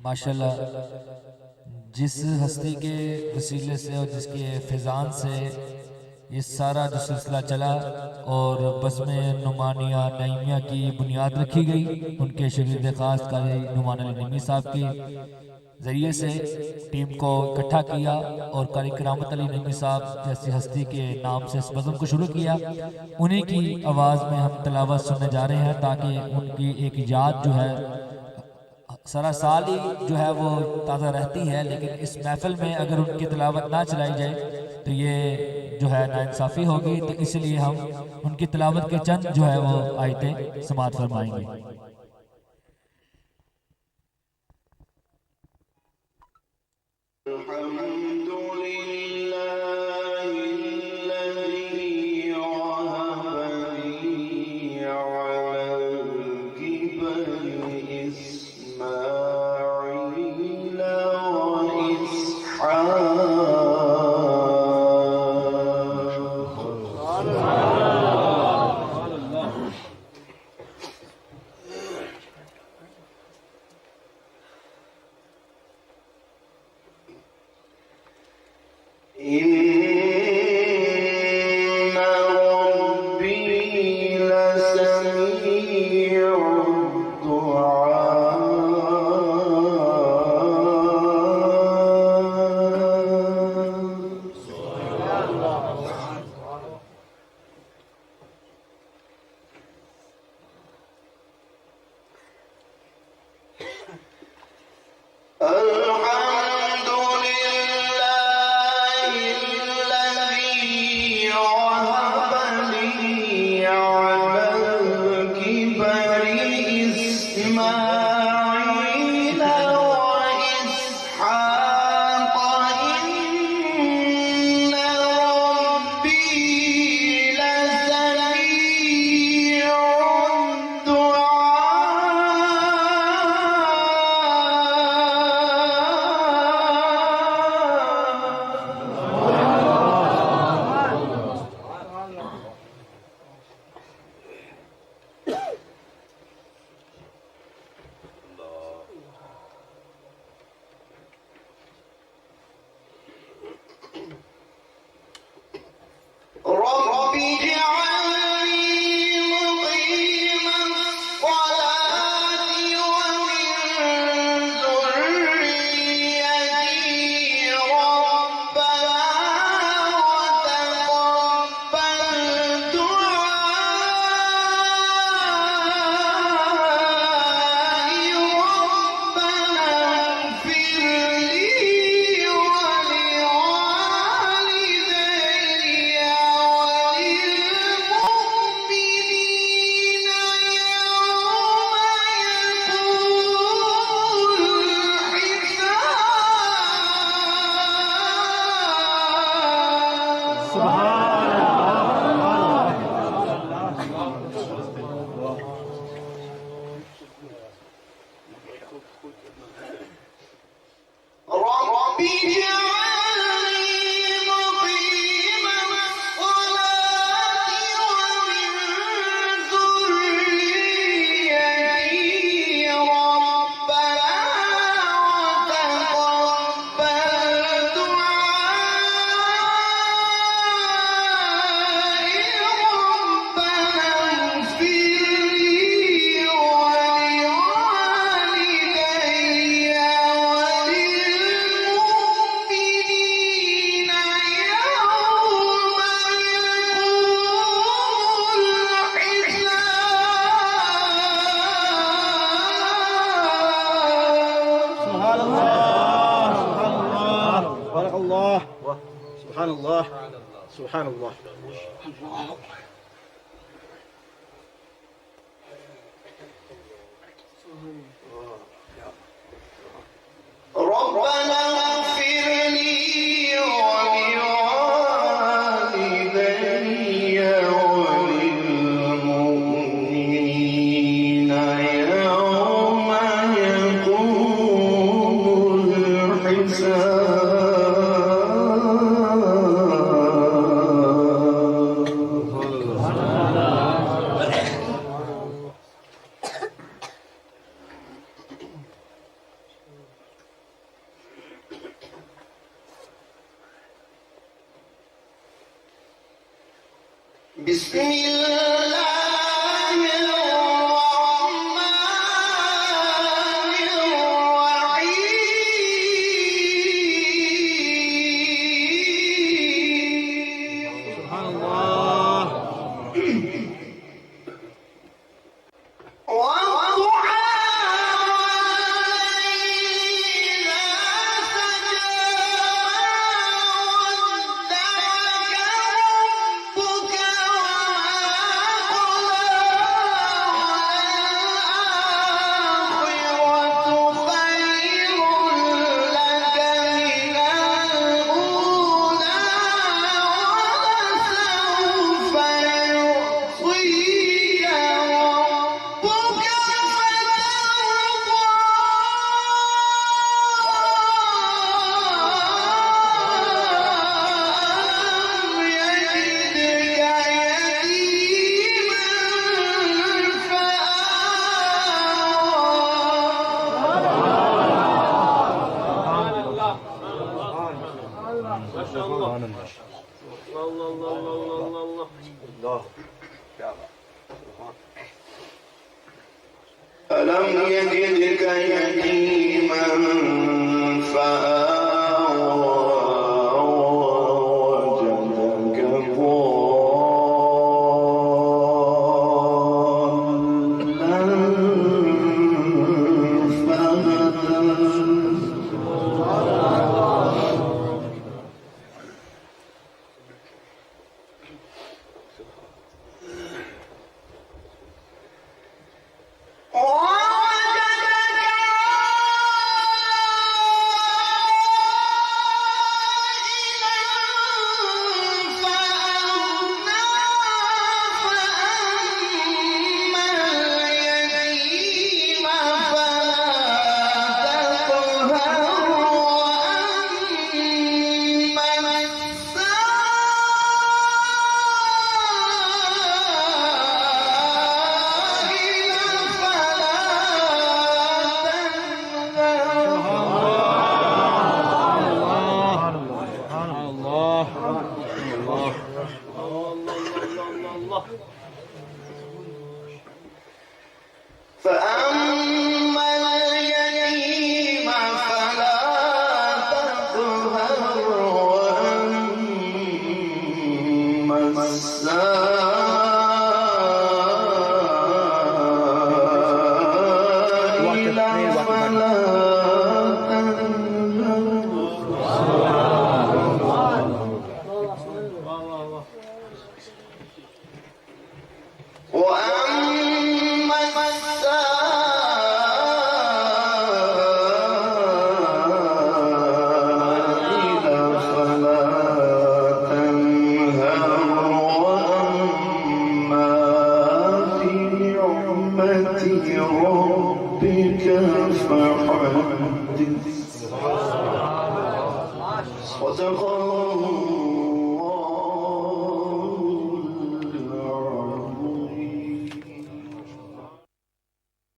माशाल्लाह जिस हस्ती के वसीले से और जिसके फैज़ान से ये सारा जो सिलसिला चला और बज़्म नुमानिया नईमिया की बुनियाद रखी गई, उनके शगीर्द ख़ास कारी नुमान अली नईमी साहब के ज़रिए से टीम को इकट्ठा किया और कारी करामत अली नईमी साहब जैसी हस्ती के नाम से इस बज़्म को शुरू किया। उन्हीं की आवाज़ में हम तलावत सुनने जा रहे हैं ताकि उनकी एक याद जो है सारा साल ही जो है वो ताज़ा रहती है, लेकिन इस महफिल में अगर उनकी तिलावत ना चलाई जाए तो ये जो है नाइंसाफ़ी होगी। तो इसलिए हम उनकी तिलावत के चंद जो है वो आयतें समाअत फरमाएंगे। بسم الله ألم يجدك يتيما فآوى ووجدك ضالا فهدى فأما اليتيم فلا تقهر وأما السائل فلا ربك فحدث صدق الله